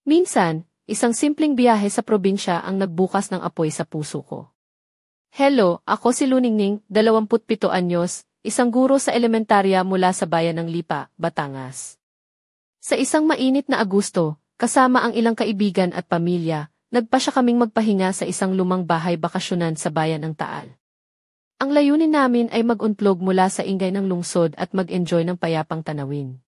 Minsan, isang simpleng biyahe sa probinsya ang nagbukas ng apoy sa puso ko. Hello, ako si Luningning, 27 anyos, isang guro sa elementarya mula sa bayan ng Lipa, Batangas. Sa isang mainit na Agosto, kasama ang ilang kaibigan at pamilya, nagpasya kaming magpahinga sa isang lumang bahay bakasyonan sa bayan ng Taal. Ang layunin namin ay mag-unplog mula sa ingay ng lungsod at mag-enjoy ng payapang tanawin.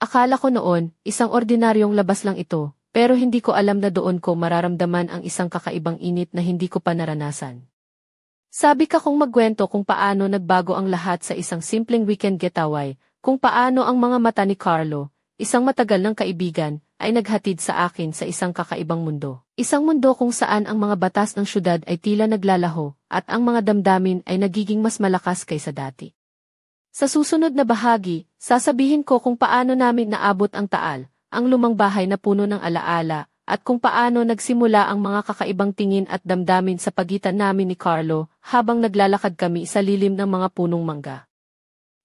Akala ko noon, isang ordinaryong labas lang ito, pero hindi ko alam na doon ko mararamdaman ang isang kakaibang init na hindi ko pa naranasan. Sabi ka kung magkwento kung paano nagbago ang lahat sa isang simpleng weekend getaway, kung paano ang mga mata ni Carlo, isang matagal ng kaibigan, ay naghatid sa akin sa isang kakaibang mundo. Isang mundo kung saan ang mga batas ng syudad ay tila naglalaho, at ang mga damdamin ay nagiging mas malakas kaysa dati. Sa susunod na bahagi, sasabihin ko kung paano namin naabot ang Taal, ang lumang bahay na puno ng alaala, at kung paano nagsimula ang mga kakaibang tingin at damdamin sa pagitan namin ni Carlo habang naglalakad kami sa lilim ng mga punong mangga.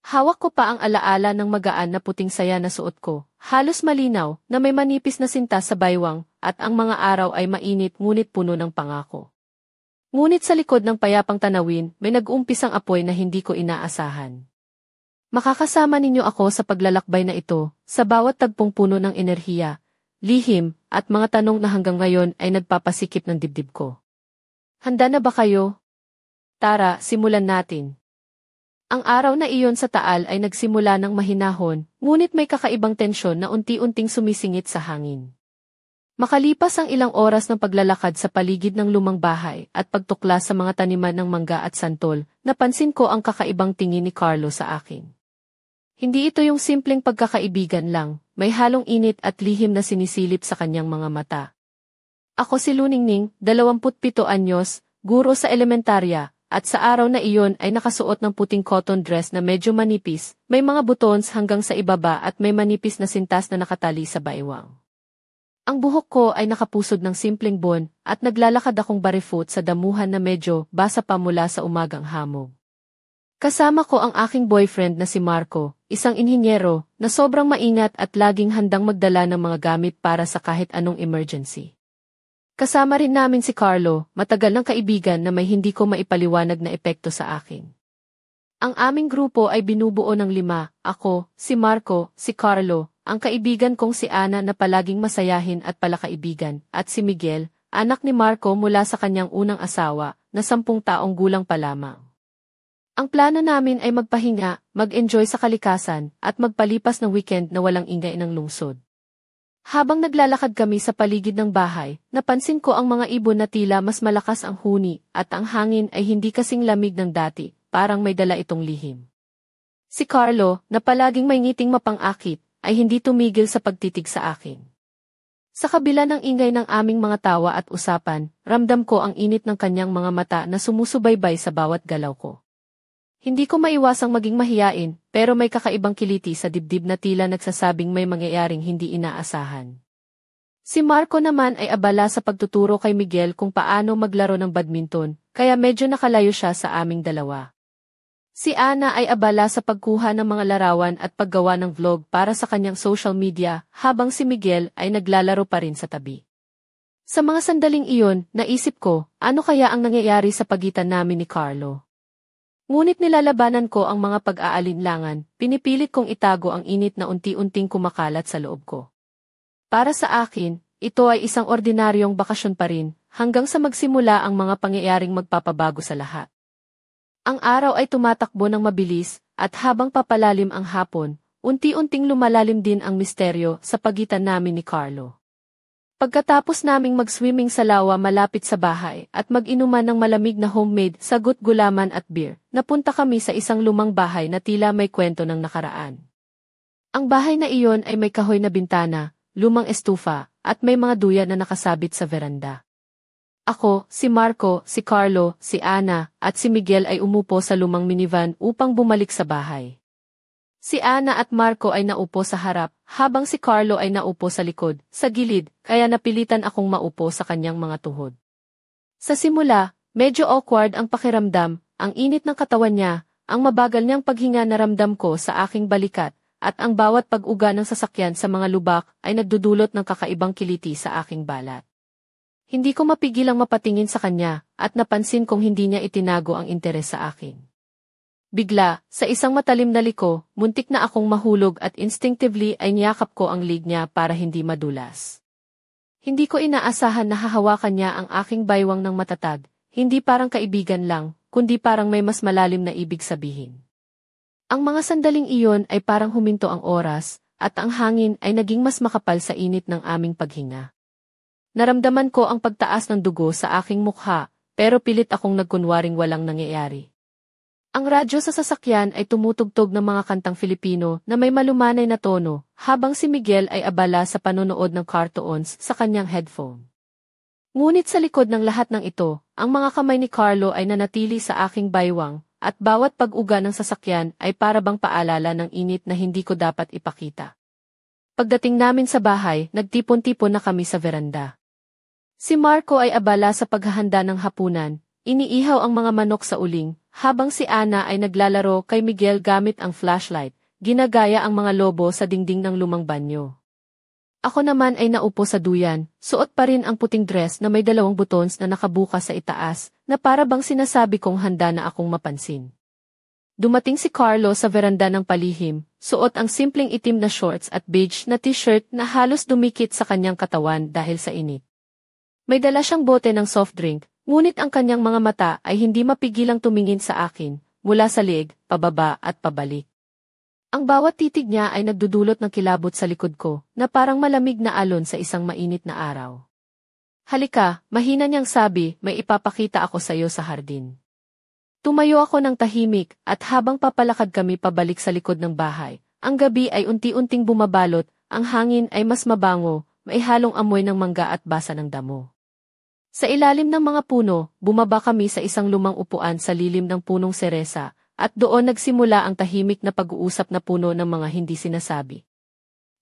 Hawak ko pa ang alaala ng magaan na puting saya na suot ko, halos malinaw na may manipis na sinta sa baywang, at ang mga araw ay mainit ngunit puno ng pangako. Ngunit sa likod ng payapang tanawin, may nag-uumpisang apoy na hindi ko inaasahan. Makakasama ninyo ako sa paglalakbay na ito, sa bawat tagpong puno ng enerhiya, lihim, at mga tanong na hanggang ngayon ay nagpapasikip ng dibdib ko. Handa na ba kayo? Tara, simulan natin. Ang araw na iyon sa Taal ay nagsimula ng mahinahon, ngunit may kakaibang tensyon na unti-unting sumisingit sa hangin. Makalipas ang ilang oras ng paglalakad sa paligid ng lumang bahay at pagtuklas sa mga taniman ng mangga at santol, napansin ko ang kakaibang tingin ni Carlo sa akin. Hindi ito yung simpleng pagkakaibigan lang, may halong init at lihim na sinisilip sa kanyang mga mata. Ako si Luningning, 27 anyos, guro sa elementarya, at sa araw na iyon ay nakasuot ng puting cotton dress na medyo manipis, may mga buttons hanggang sa ibaba at may manipis na sintas na nakatali sa baywang. Ang buhok ko ay nakapusod ng simpleng bon at naglalakad akong barefoot sa damuhan na medyo basa pa mula sa umagang hamog. Kasama ko ang aking boyfriend na si Marco, isang inhinyero na sobrang maingat at laging handang magdala ng mga gamit para sa kahit anong emergency. Kasama rin namin si Carlo, matagal ng kaibigan na may hindi ko maipaliwanag na epekto sa akin. Ang aming grupo ay binubuo ng 5, ako, si Marco, si Carlo, ang kaibigan kong si Ana na palaging masayahin at palakaibigan, at si Miguel, anak ni Marco mula sa kanyang unang asawa, na 10 taong gulang pa lamang. Ang plano namin ay magpahinga, mag-enjoy sa kalikasan, at magpalipas ng weekend na walang ingay ng lungsod. Habang naglalakad kami sa paligid ng bahay, napansin ko ang mga ibon na tila mas malakas ang huni, at ang hangin ay hindi kasing lamig ng dati, parang may dala itong lihim. Si Carlo, na palaging may ngiting mapang-akit, ay hindi tumigil sa pagtitig sa akin. Sa kabila ng ingay ng aming mga tawa at usapan, ramdam ko ang init ng kanyang mga mata na sumusubaybay sa bawat galaw ko. Hindi ko maiwasang maging mahiyain, pero may kakaibang kiliti sa dibdib na tila nagsasabing may mangyayaring hindi inaasahan. Si Marco naman ay abala sa pagtuturo kay Miguel kung paano maglaro ng badminton, kaya medyo nakalayo siya sa aming dalawa. Si Ana ay abala sa pagkuha ng mga larawan at paggawa ng vlog para sa kanyang social media, habang si Miguel ay naglalaro pa rin sa tabi. Sa mga sandaling iyon, naisip ko, ano kaya ang nangyayari sa pagitan namin ni Carlo? Ngunit nilalabanan ko ang mga pag-aalinlangan, pinipilit kong itago ang init na unti-unting kumakalat sa loob ko. Para sa akin, ito ay isang ordinaryong bakasyon pa rin, hanggang sa magsimula ang mga pangyayaring magpapabago sa lahat. Ang araw ay tumatakbo ng mabilis, at habang papalalim ang hapon, unti-unting lumalalim din ang misteryo sa pagitan namin ni Carlo. Pagkatapos naming mag-swimming sa lawa malapit sa bahay at mag-inuman ng malamig na homemade sagut gulaman at beer, napunta kami sa isang lumang bahay na tila may kwento ng nakaraan. Ang bahay na iyon ay may kahoy na bintana, lumang estufa, at may mga duya na nakasabit sa veranda. Ako, si Marco, si Carlo, si Ana, at si Miguel ay umupo sa lumang minivan upang bumalik sa bahay. Si Ana at Marco ay naupo sa harap, habang si Carlo ay naupo sa likod, sa gilid, kaya napilitan akong maupo sa kanyang mga tuhod. Sa simula, medyo awkward ang pakiramdam, ang init ng katawan niya, ang mabagal niyang paghinga na ramdam ko sa aking balikat, at ang bawat pag-uga ng sasakyan sa mga lubak ay nagdudulot ng kakaibang kiliti sa aking balat. Hindi ko mapigilang mapatingin sa kanya at napansin kong hindi niya itinago ang interes sa akin. Bigla, sa isang matalim na liko, muntik na akong mahulog at instinctively ay niyakap ko ang leg niya para hindi madulas. Hindi ko inaasahan na hahawakan niya ang aking baywang ng matatag, hindi parang kaibigan lang, kundi parang may mas malalim na ibig sabihin. Ang mga sandaling iyon ay parang huminto ang oras, at ang hangin ay naging mas makapal sa init ng aming paghinga. Naramdaman ko ang pagtaas ng dugo sa aking mukha, pero pilit akong nagkunwaring walang nangyayari. Ang radyo sa sasakyan ay tumutugtog ng mga kantang Filipino na may malumanay na tono, habang si Miguel ay abala sa panonood ng cartoons sa kanyang headphone. Ngunit sa likod ng lahat ng ito, ang mga kamay ni Carlo ay nanatili sa aking baywang, at bawat pag-uga ng sasakyan ay parabang paalala ng init na hindi ko dapat ipakita. Pagdating namin sa bahay, nagtipon-tipon na kami sa veranda. Si Marco ay abala sa paghahanda ng hapunan, iniihaw ang mga manok sa uling, habang si Ana ay naglalaro kay Miguel gamit ang flashlight, ginagaya ang mga lobo sa dingding ng lumang banyo. Ako naman ay naupo sa duyan, suot pa rin ang puting dress na may 2 buttons na nakabukas sa itaas, na para bang sinasabi kong handa na akong mapansin. Dumating si Carlo sa veranda ng palihim, suot ang simpleng itim na shorts at beige na t-shirt na halos dumikit sa kanyang katawan dahil sa init. May dala siyang bote ng soft drink, ngunit ang kanyang mga mata ay hindi mapigilang tumingin sa akin, mula sa leeg, pababa at pabalik. Ang bawat titig niya ay nagdudulot ng kilabot sa likod ko, na parang malamig na alon sa isang mainit na araw. Halika, mahina niyang sabi, may ipapakita ako sa iyo sa hardin. Tumayo ako ng tahimik, at habang papalakad kami pabalik sa likod ng bahay, ang gabi ay unti-unting bumabalot, ang hangin ay mas mabango, may halong amoy ng mangga at basa ng damo. Sa ilalim ng mga puno, bumaba kami sa isang lumang upuan sa lilim ng punong seresa, at doon nagsimula ang tahimik na pag-uusap na puno ng mga hindi sinasabi.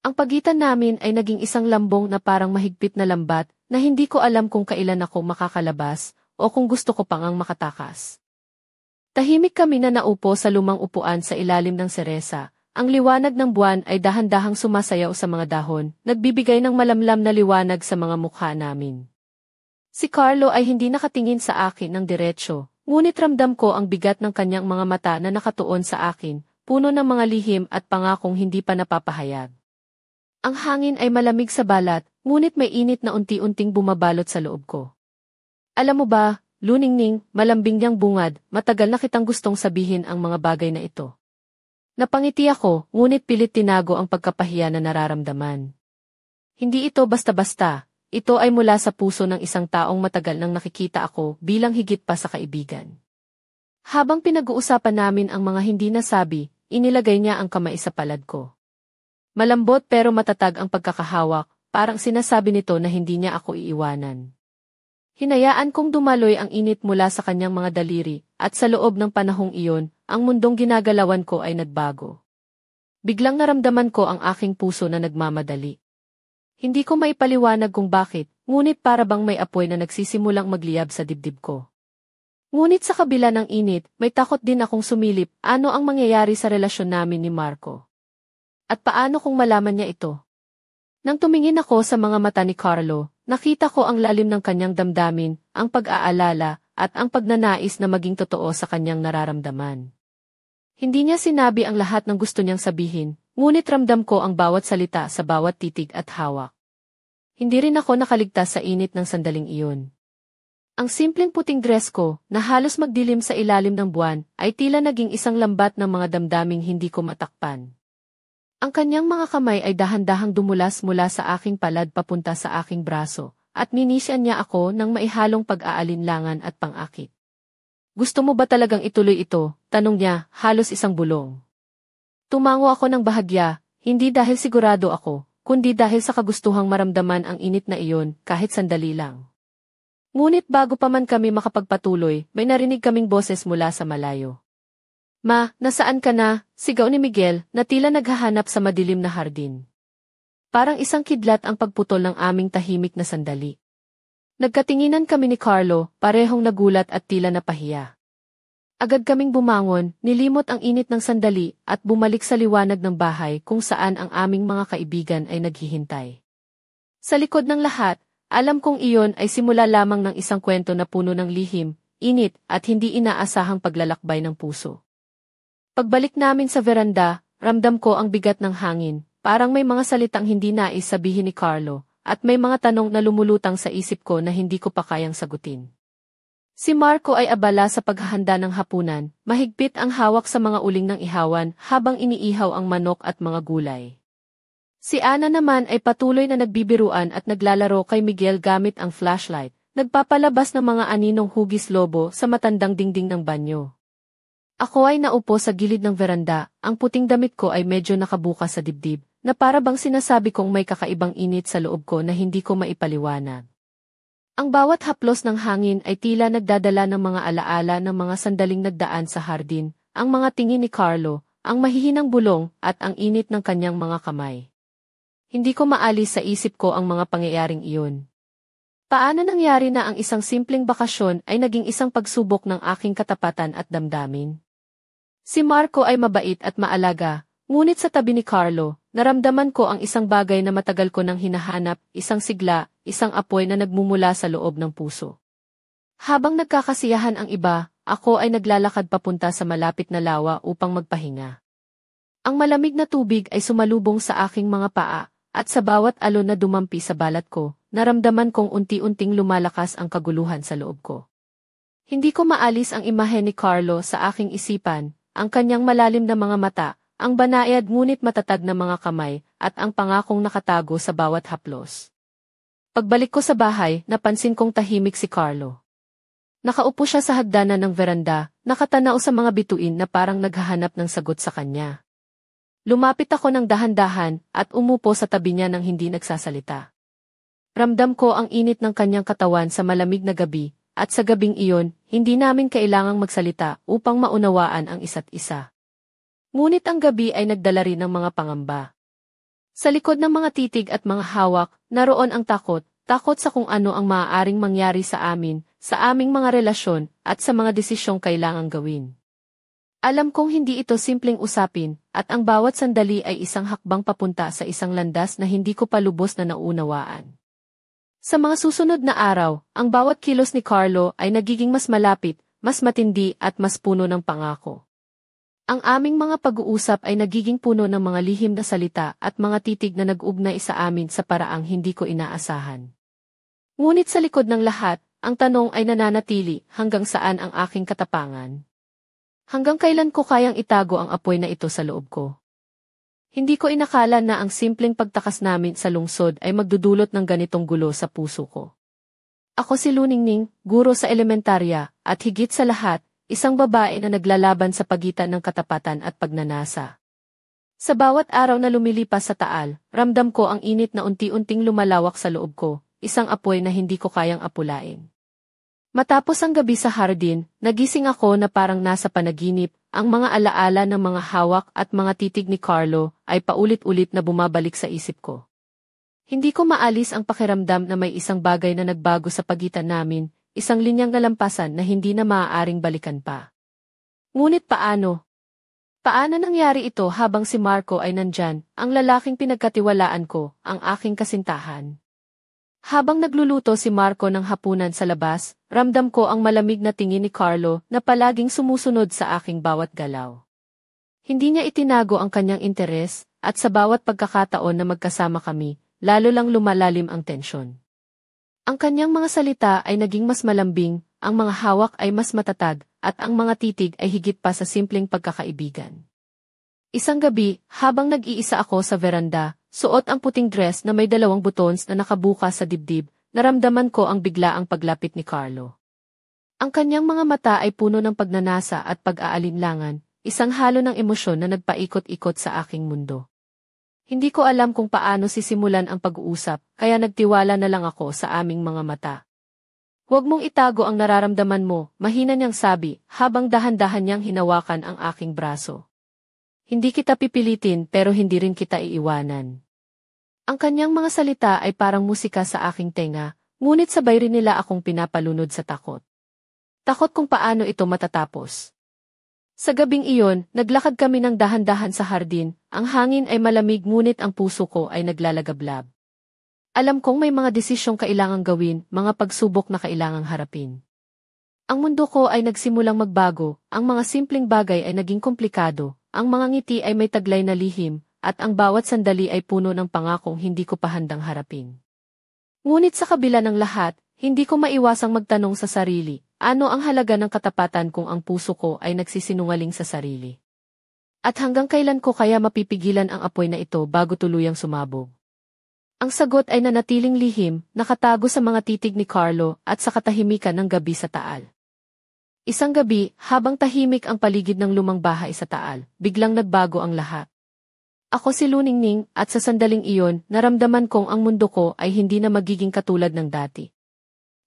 Ang pagitan namin ay naging isang lambong na parang mahigpit na lambat na hindi ko alam kung kailan ako makakalabas o kung gusto ko pang ang makatakas. Tahimik kami na naupo sa lumang upuan sa ilalim ng seresa. Ang liwanag ng buwan ay dahan-dahang sumasayaw sa mga dahon, nagbibigay ng malamlam na liwanag sa mga mukha namin. Si Carlo ay hindi nakatingin sa akin ng diretsyo. Ngunit ramdam ko ang bigat ng kanyang mga mata na nakatuon sa akin, puno ng mga lihim at pangakong hindi pa napapahayag. Ang hangin ay malamig sa balat, ngunit may init na unti-unting bumabalot sa loob ko. Alam mo ba, Luningning, malambing niyang bungad, matagal na kitang gustong sabihin ang mga bagay na ito. Napangiti ako, ngunit pilit tinago ang pagkapahiya na nararamdaman. Hindi ito basta-basta. Ito ay mula sa puso ng isang taong matagal nang nakikita ako bilang higit pa sa kaibigan. Habang pinag-uusapan namin ang mga hindi nasabi, inilagay niya ang kamay sa palad ko. Malambot pero matatag ang pagkakahawak, parang sinasabi nito na hindi niya ako iiwanan. Hinayaan kong dumaloy ang init mula sa kanyang mga daliri, at sa loob ng panahong iyon, ang mundong ginagalawan ko ay nagbago. Biglang naramdaman ko ang aking puso na nagmamadali. Hindi ko maipaliwanag kung bakit, ngunit para bang may apoy na nagsisimulang magliyab sa dibdib ko. Ngunit sa kabila ng init, may takot din akong sumilip, ano ang mangyayari sa relasyon namin ni Marco. At paano kung malaman niya ito? Nang tumingin ako sa mga mata ni Carlo, nakita ko ang lalim ng kanyang damdamin, ang pag-aalala, at ang pagnanais na maging totoo sa kanyang nararamdaman. Hindi niya sinabi ang lahat ng gusto niyang sabihin, ngunit ramdam ko ang bawat salita sa bawat titig at hawak. Hindi rin ako nakaligtas sa init ng sandaling iyon. Ang simpleng puting dress ko, na halos magdilim sa ilalim ng buwan, ay tila naging isang lambat ng mga damdaming hindi ko matakpan. Ang kanyang mga kamay ay dahan-dahang dumulas mula sa aking palad papunta sa aking braso, at minisyan niya ako ng maihalong pag-aalinlangan at pang-akit. Gusto mo ba talagang ituloy ito? Tanong niya, halos isang bulong. Tumango ako ng bahagya, hindi dahil sigurado ako, kundi dahil sa kagustuhang maramdaman ang init na iyon, kahit sandali lang. Ngunit bago pa man kami makapagpatuloy, may narinig kaming boses mula sa malayo. Ma, nasaan ka na? Sigaw ni Miguel, na tila naghahanap sa madilim na hardin. Parang isang kidlat ang pagputol ng aming tahimik na sandali. Nagkatinginan kami ni Carlo, parehong nagulat at tila napahiya. Agad kaming bumangon, nilimot ang init ng sandali at bumalik sa liwanag ng bahay kung saan ang aming mga kaibigan ay naghihintay. Sa likod ng lahat, alam kong iyon ay simula lamang ng isang kwento na puno ng lihim, init at hindi inaasahang paglalakbay ng puso. Pagbalik namin sa veranda, ramdam ko ang bigat ng hangin, parang may mga salitang hindi nais sabihin ni Carlo, at may mga tanong na lumulutang sa isip ko na hindi ko pa kayang sagutin. Si Marco ay abala sa paghahanda ng hapunan, mahigpit ang hawak sa mga uling ng ihawan habang iniihaw ang manok at mga gulay. Si Ana naman ay patuloy na nagbibiruan at naglalaro kay Miguel gamit ang flashlight, nagpapalabas ng mga aninong hugis lobo sa matandang dingding ng banyo. Ako ay naupo sa gilid ng veranda, ang puting damit ko ay medyo nakabukas sa dibdib, na para bang sinasabi kong may kakaibang init sa loob ko na hindi ko maipaliwanag. Ang bawat haplos ng hangin ay tila nagdadala ng mga alaala ng mga sandaling nagdaan sa hardin, ang mga tingin ni Carlo, ang mahihinang bulong at ang init ng kanyang mga kamay. Hindi ko maalis sa isip ko ang mga pangyayaring iyon. Paano nangyari na ang isang simpleng bakasyon ay naging isang pagsubok ng aking katapatan at damdamin? Si Marco ay mabait at maalaga, ngunit sa tabi ni Carlo, naramdaman ko ang isang bagay na matagal ko nang hinahanap, isang sigla, isang apoy na nagmumula sa loob ng puso. Habang nagkakasiyahan ang iba, ako ay naglalakad papunta sa malapit na lawa upang magpahinga. Ang malamig na tubig ay sumalubong sa aking mga paa, at sa bawat alon na dumampi sa balat ko, naramdaman kong unti-unting lumalakas ang kaguluhan sa loob ko. Hindi ko maalis ang imahe ni Carlo sa aking isipan, ang kanyang malalim na mga mata, ang banayad ngunit matatag na mga kamay, at ang pangakong nakatago sa bawat haplos. Pagbalik ko sa bahay, napansin kong tahimik si Carlo. Nakaupo siya sa hagdanan ng veranda, nakatanaw sa mga bituin na parang naghahanap ng sagot sa kanya. Lumapit ako ng dahan-dahan at umupo sa tabi niya nang hindi nagsasalita. Ramdam ko ang init ng kanyang katawan sa malamig na gabi, at sa gabing iyon, hindi namin kailangang magsalita upang maunawaan ang isa't isa. Ngunit ang gabi ay nagdala rin ng mga pangamba. Sa likod ng mga titig at mga hawak, naroon ang takot sa kung ano ang maaaring mangyari sa amin, sa aming mga relasyon, at sa mga desisyong kailangang gawin. Alam kong hindi ito simpleng usapin, at ang bawat sandali ay isang hakbang papunta sa isang landas na hindi ko pa lubos na naunawaan. Sa mga susunod na araw, ang bawat kilos ni Carlo ay nagiging mas malapit, mas matindi at mas puno ng pangako. Ang aming mga pag-uusap ay nagiging puno ng mga lihim na salita at mga titig na nag-ugnay sa amin sa paraang hindi ko inaasahan. Ngunit sa likod ng lahat, ang tanong ay nananatili, hanggang saan ang aking katapangan? Hanggang kailan ko kayang itago ang apoy na ito sa loob ko? Hindi ko inakala na ang simpleng pagtakas namin sa lungsod ay magdudulot ng ganitong gulo sa puso ko. Ako si Luningning, guro sa elementarya, at higit sa lahat, isang babae na naglalaban sa pagitan ng katapatan at pagnanasa. Sa bawat araw na lumilipas sa taal, ramdam ko ang init na unti-unting lumalawak sa loob ko, isang apoy na hindi ko kayang apulain. Matapos ang gabi sa hardin, nagising ako na parang nasa panaginip, ang mga alaala ng mga hawak at mga titig ni Carlo ay paulit-ulit na bumabalik sa isip ko. Hindi ko maalis ang pakiramdam na may isang bagay na nagbago sa pagitan namin, isang linyang nalampasan na hindi na maaaring balikan pa. Ngunit paano? Paano nangyari ito habang si Marco ay nandyan, ang lalaking pinagkatiwalaan ko, ang aking kasintahan? Habang nagluluto si Marco ng hapunan sa labas, ramdam ko ang malamig na tingin ni Carlo na palaging sumusunod sa aking bawat galaw. Hindi niya itinago ang kanyang interes, at sa bawat pagkakataon na magkasama kami, lalo lang lumalalim ang tensyon. Ang kanyang mga salita ay naging mas malambing, ang mga hawak ay mas matatag, at ang mga titig ay higit pa sa simpleng pagkakaibigan. Isang gabi, habang nag-iisa ako sa veranda, suot ang puting dress na may 2 buttons na nakabukas sa dibdib, naramdaman ko ang biglaang paglapit ni Carlo. Ang kanyang mga mata ay puno ng pagnanasa at pag-aalinlangan, isang halo ng emosyon na nagpaikot-ikot sa aking mundo. Hindi ko alam kung paano sisimulan ang pag-uusap, kaya nagtiwala na lang ako sa aming mga mata. Huwag mong itago ang nararamdaman mo, mahina niyang sabi, habang dahan-dahan niyang hinawakan ang aking braso. Hindi kita pipilitin pero hindi rin kita iiwanan. Ang kanyang mga salita ay parang musika sa aking tenga, ngunit sabay rin nila akong pinapalunod sa takot. Takot kung paano ito matatapos. Sa gabing iyon, naglakad kami ng dahan-dahan sa hardin, ang hangin ay malamig ngunit ang puso ko ay naglalagablab. Alam kong may mga desisyong kailangang gawin, mga pagsubok na kailangang harapin. Ang mundo ko ay nagsimulang magbago, ang mga simpleng bagay ay naging komplikado, ang mga ngiti ay may taglay na lihim, at ang bawat sandali ay puno ng pangakong hindi ko pa handang harapin. Ngunit sa kabila ng lahat, hindi ko maiwasang magtanong sa sarili, ano ang halaga ng katapatan kung ang puso ko ay nagsisinungaling sa sarili? At hanggang kailan ko kaya mapipigilan ang apoy na ito bago tuluyang sumabog? Ang sagot ay nanatiling lihim, nakatago sa mga titig ni Carlo at sa katahimikan ng gabi sa Taal. Isang gabi, habang tahimik ang paligid ng lumang bahay sa Taal, biglang nagbago ang lahat. Ako si Luningning at sa sandaling iyon, naramdaman kong ang mundo ko ay hindi na magiging katulad ng dati.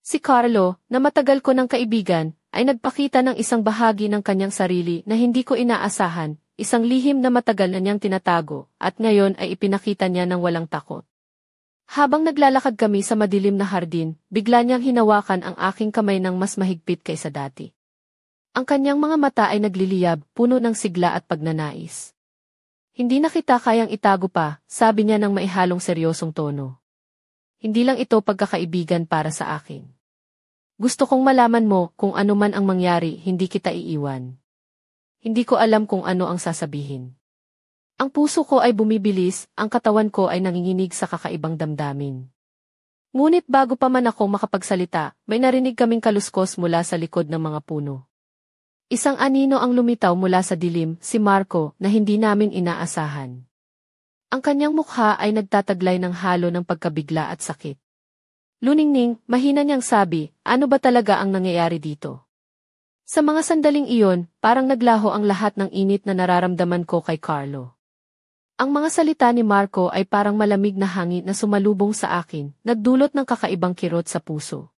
Si Carlo, na matagal ko ng kaibigan, ay nagpakita ng isang bahagi ng kanyang sarili na hindi ko inaasahan, isang lihim na matagal na niyang tinatago, at ngayon ay ipinakita niya ng walang takot. Habang naglalakad kami sa madilim na hardin, bigla niyang hinawakan ang aking kamay ng mas mahigpit kaysa dati. Ang kanyang mga mata ay nagliliyab, puno ng sigla at pagnanais. Hindi na kita kayang itago pa, sabi niya ng maihalong seryosong tono. Hindi lang ito pagkakaibigan para sa akin. Gusto kong malaman mo kung ano man ang mangyari, hindi kita iiwan. Hindi ko alam kung ano ang sasabihin. Ang puso ko ay bumibilis, ang katawan ko ay nanginginig sa kakaibang damdamin. Ngunit bago pa man ako makapagsalita, may narinig kaming kaluskos mula sa likod ng mga puno. Isang anino ang lumitaw mula sa dilim, si Marco, na hindi namin inaasahan. Ang kanyang mukha ay nagtataglay ng halo ng pagkabigla at sakit. Luningning, mahina niyang sabi, ano ba talaga ang nangyayari dito? Sa mga sandaling iyon, parang naglaho ang lahat ng init na nararamdaman ko kay Carlo. Ang mga salita ni Marco ay parang malamig na hangin na sumalubong sa akin, nagdulot ng kakaibang kirot sa puso.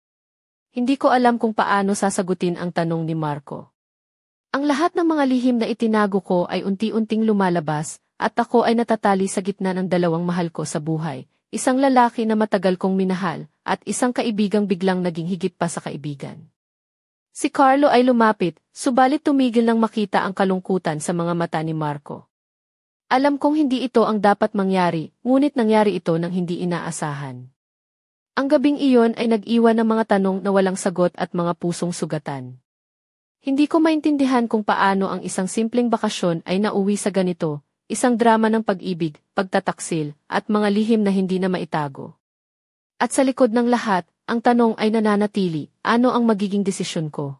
Hindi ko alam kung paano sasagutin ang tanong ni Marco. Ang lahat ng mga lihim na itinago ko ay unti-unting lumalabas, at ako ay natatali sa gitna ng dalawang mahal ko sa buhay, isang lalaki na matagal kong minahal, at isang kaibigang biglang naging higit pa sa kaibigan. Si Carlo ay lumapit, subalit tumigil nang makita ang kalungkutan sa mga mata ni Marco. Alam kong hindi ito ang dapat mangyari, ngunit nangyari ito nang hindi inaasahan. Ang gabing iyon ay nag-iwan ng mga tanong na walang sagot at mga pusong sugatan. Hindi ko maintindihan kung paano ang isang simpleng bakasyon ay nauwi sa ganito, isang drama ng pag-ibig, pagtataksil, at mga lihim na hindi na maitago. At sa likod ng lahat, ang tanong ay nananatili, ano ang magiging desisyon ko?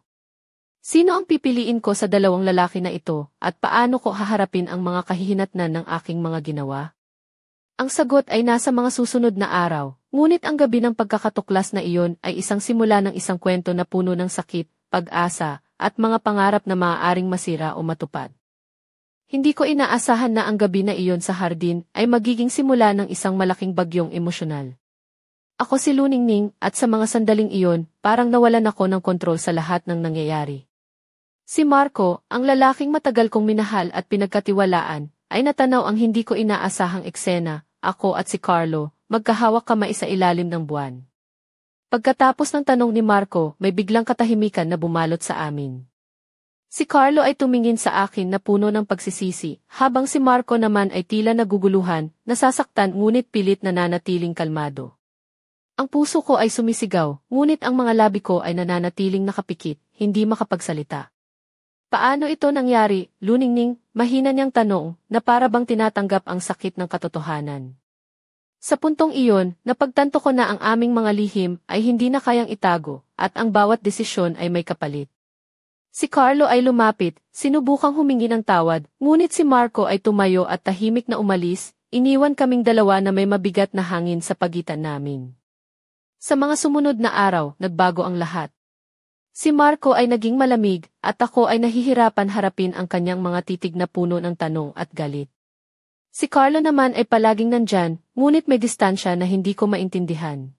Sino ang pipiliin ko sa dalawang lalaki na ito, at paano ko haharapin ang mga kahihinatnan ng aking mga ginawa? Ang sagot ay nasa mga susunod na araw, ngunit ang gabi ng pagkakatuklas na iyon ay isang simula ng isang kwento na puno ng sakit, pag-asa, at mga pangarap na maaaring masira o matupad. Hindi ko inaasahan na ang gabi na iyon sa hardin ay magiging simula ng isang malaking bagyong emosyonal. Ako si Luningning at sa mga sandaling iyon, parang nawalan ako ng kontrol sa lahat ng nangyayari. Si Marco, ang lalaking matagal kong minahal at pinagkatiwalaan, ay natanaw ang hindi ko inaasahang eksena, ako at si Carlo, magkahawak kamay sa ilalim ng buwan. Pagkatapos ng tanong ni Marco, may biglang katahimikan na bumalot sa amin. Si Carlo ay tumingin sa akin na puno ng pagsisisi, habang si Marco naman ay tila naguguluhan, nasasaktan ngunit pilit na nananatiling kalmado. Ang puso ko ay sumisigaw, ngunit ang mga labi ko ay nananatiling nakapikit, hindi makapagsalita. Paano ito nangyari, Luningning? Mahina niyang tanong, na para bang tinatanggap ang sakit ng katotohanan. Sa puntong iyon, napagtanto ko na ang aming mga lihim ay hindi na kayang itago, at ang bawat desisyon ay may kapalit. Si Carlo ay lumapit, sinubukang humingi ng tawad, ngunit si Marco ay tumayo at tahimik na umalis, iniwan kaming dalawa na may mabigat na hangin sa pagitan namin. Sa mga sumunod na araw, nagbago ang lahat. Si Marco ay naging malamig, at ako ay nahihirapan harapin ang kanyang mga titig na puno ng tanong at galit. Si Carlo naman ay palaging nandyan, ngunit may distansya na hindi ko maintindihan.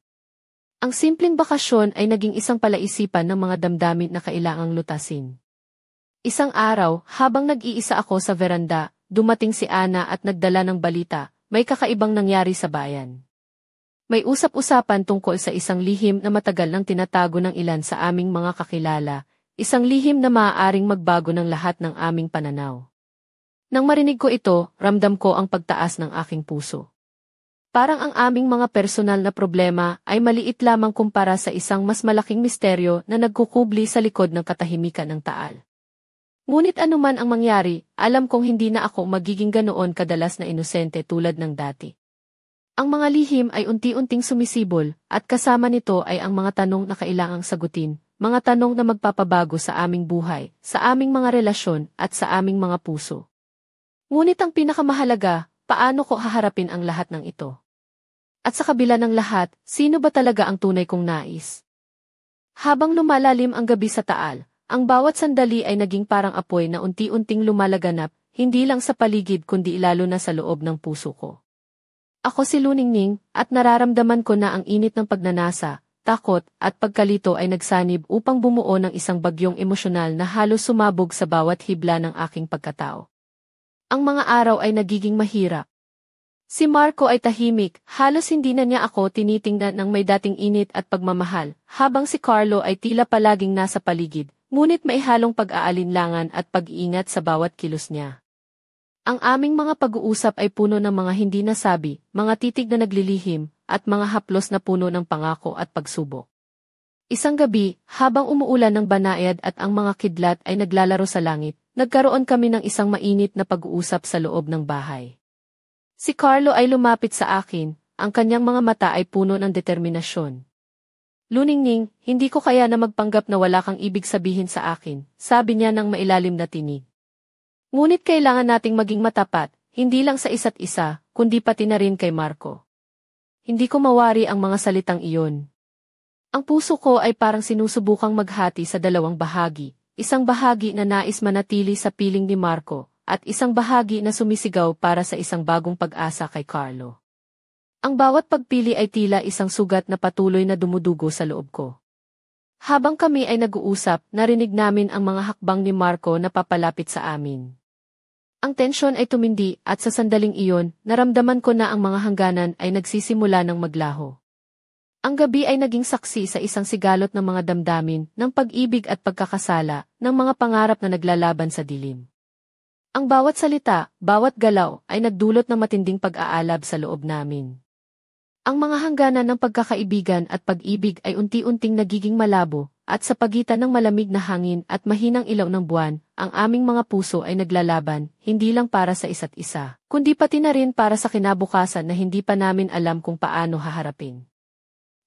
Ang simpleng bakasyon ay naging isang palaisipan ng mga damdamin na kailangang lutasin. Isang araw, habang nag-iisa ako sa veranda, dumating si Ana at nagdala ng balita, may kakaibang nangyari sa bayan. May usap-usapan tungkol sa isang lihim na matagal nang tinatago ng ilan sa aming mga kakilala, isang lihim na maaaring magbago ng lahat ng aming pananaw. Nang marinig ko ito, ramdam ko ang pagtaas ng aking puso. Parang ang aming mga personal na problema ay maliit lamang kumpara sa isang mas malaking misteryo na nagkukubli sa likod ng katahimikan ng Taal. Ngunit anuman ang mangyari, alam kong hindi na ako magiging ganoon kadalas na inosente tulad ng dati. Ang mga lihim ay unti-unting sumisibol, at kasama nito ay ang mga tanong na kailangang sagutin, mga tanong na magpapabago sa aming buhay, sa aming mga relasyon, at sa aming mga puso. Ngunit ang pinakamahalaga, paano ko haharapin ang lahat ng ito? At sa kabila ng lahat, sino ba talaga ang tunay kong nais? Habang lumalalim ang gabi sa Taal, ang bawat sandali ay naging parang apoy na unti-unting lumalaganap, hindi lang sa paligid kundi lalo na sa loob ng puso ko. Ako si Luningning, at nararamdaman ko na ang init ng pagnanasa, takot, at pagkalito ay nagsanib upang bumuo ng isang bagyong emosyonal na halos sumabog sa bawat hibla ng aking pagkatao. Ang mga araw ay nagiging mahirap. Si Marco ay tahimik, halos hindi na niya ako tinitingnan ng may dating init at pagmamahal, habang si Carlo ay tila palaging nasa paligid, ngunit may halong pag-aalinlangan at pag-iingat sa bawat kilos niya. Ang aming mga pag-uusap ay puno ng mga hindi nasabi, mga titig na naglilihim, at mga haplos na puno ng pangako at pagsubok. Isang gabi, habang umuulan ng banayad at ang mga kidlat ay naglalaro sa langit, nagkaroon kami ng isang mainit na pag-uusap sa loob ng bahay. Si Carlo ay lumapit sa akin, ang kanyang mga mata ay puno ng determinasyon. Luningning, hindi ko kaya na magpanggap na wala kang ibig sabihin sa akin, sabi niya ng mailalim na tinig. Ngunit kailangan nating maging matapat, hindi lang sa isa't isa, kundi pati na rin kay Marco. Hindi ko mawari ang mga salitang iyon. Ang puso ko ay parang sinusubukang maghati sa dalawang bahagi, isang bahagi na nais manatili sa piling ni Marco, at isang bahagi na sumisigaw para sa isang bagong pag-asa kay Carlo. Ang bawat pagpili ay tila isang sugat na patuloy na dumudugo sa loob ko. Habang kami ay nag-uusap, narinig namin ang mga hakbang ni Marco na papalapit sa amin. Ang tensyon ay tumindi at sa sandaling iyon, naramdaman ko na ang mga hangganan ay nagsisimula ng maglaho. Ang gabi ay naging saksi sa isang sigalot ng mga damdamin, ng pag-ibig at pagkakasala, ng mga pangarap na naglalaban sa dilim. Ang bawat salita, bawat galaw, ay nagdulot ng matinding pag-aalab sa loob namin. Ang mga hangganan ng pagkakaibigan at pag-ibig ay unti-unting nagiging malabo, at sa pagitan ng malamig na hangin at mahinang ilaw ng buwan, ang aming mga puso ay naglalaban, hindi lang para sa isa't isa, kundi pati na rin para sa kinabukasan na hindi pa namin alam kung paano haharapin.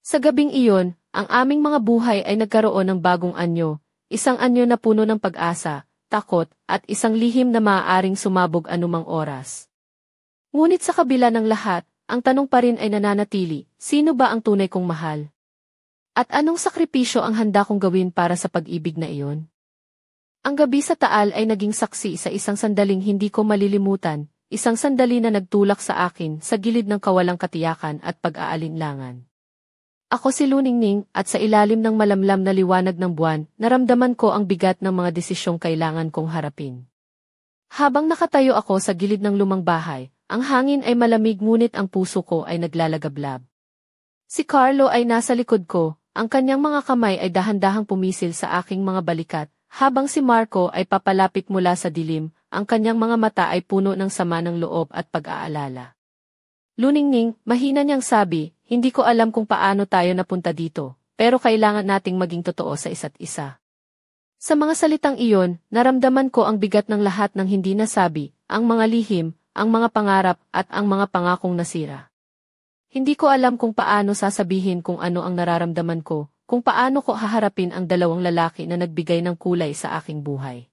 Sa gabing iyon, ang aming mga buhay ay nagkaroon ng bagong anyo, isang anyo na puno ng pag-asa, takot, at isang lihim na maaaring sumabog anumang oras. Ngunit sa kabila ng lahat, ang tanong pa rin ay nananatili, sino ba ang tunay kong mahal? At anong sakripisyo ang handa kong gawin para sa pag-ibig na iyon? Ang gabi sa Taal ay naging saksi sa isang sandaling hindi ko malilimutan, isang sandali na nagtulak sa akin sa gilid ng kawalang katiyakan at pag-aalinlangan. Ako si Luningning, at sa ilalim ng malamlam na liwanag ng buwan, naramdaman ko ang bigat ng mga desisyong kailangan kong harapin. Habang nakatayo ako sa gilid ng lumang bahay, ang hangin ay malamig ngunit ang puso ko ay naglalagablab. Si Carlo ay nasa likod ko, ang kanyang mga kamay ay dahan-dahang pumisil sa aking mga balikat, habang si Marco ay papalapit mula sa dilim, ang kanyang mga mata ay puno ng sama ng loob at pag-aalala. Luningning, mahina niyang sabi, hindi ko alam kung paano tayo napunta dito, pero kailangan nating maging totoo sa isa't isa. Sa mga salitang iyon, naramdaman ko ang bigat ng lahat ng hindi nasabi, ang mga lihim, ang mga pangarap, at ang mga pangakong nasira. Hindi ko alam kung paano sasabihin kung ano ang nararamdaman ko, kung paano ko haharapin ang dalawang lalaki na nagbigay ng kulay sa aking buhay.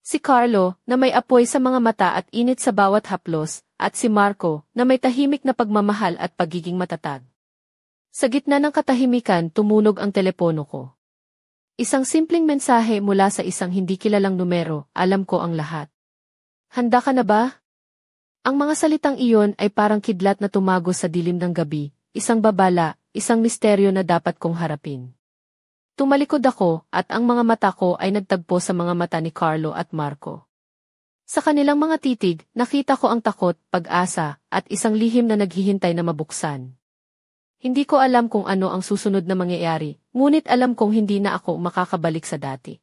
Si Carlo, na may apoy sa mga mata at init sa bawat haplos, at si Marco, na may tahimik na pagmamahal at pagiging matatag. Sa gitna ng katahimikan, tumunog ang telepono ko. Isang simpleng mensahe mula sa isang hindi kilalang numero, alam ko ang lahat. Handa ka na ba? Ang mga salitang iyon ay parang kidlat na tumago sa dilim ng gabi, isang babala, isang misteryo na dapat kong harapin. Tumalikod ako, at ang mga mata ko ay nagtagpo sa mga mata ni Carlo at Marco. Sa kanilang mga titig, nakita ko ang takot, pag-asa, at isang lihim na naghihintay na mabuksan. Hindi ko alam kung ano ang susunod na mangyayari, ngunit alam kong hindi na ako makakabalik sa dati.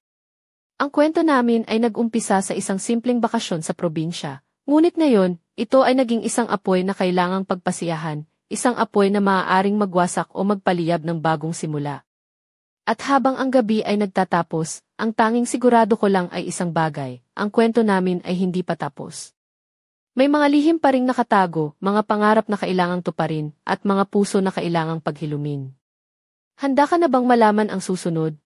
Ang kwento namin ay nag-umpisa sa isang simpleng bakasyon sa probinsya. Ngunit ngayon, ito ay naging isang apoy na kailangang pagpasiyahan, isang apoy na maaaring magwasak o magpaliyab ng bagong simula. At habang ang gabi ay nagtatapos, ang tanging sigurado ko lang ay isang bagay, ang kwento namin ay hindi pa tapos. May mga lihim pa ring nakatago, mga pangarap na kailangang tuparin, at mga puso na kailangang paghilumin. Handa ka na bang malaman ang susunod?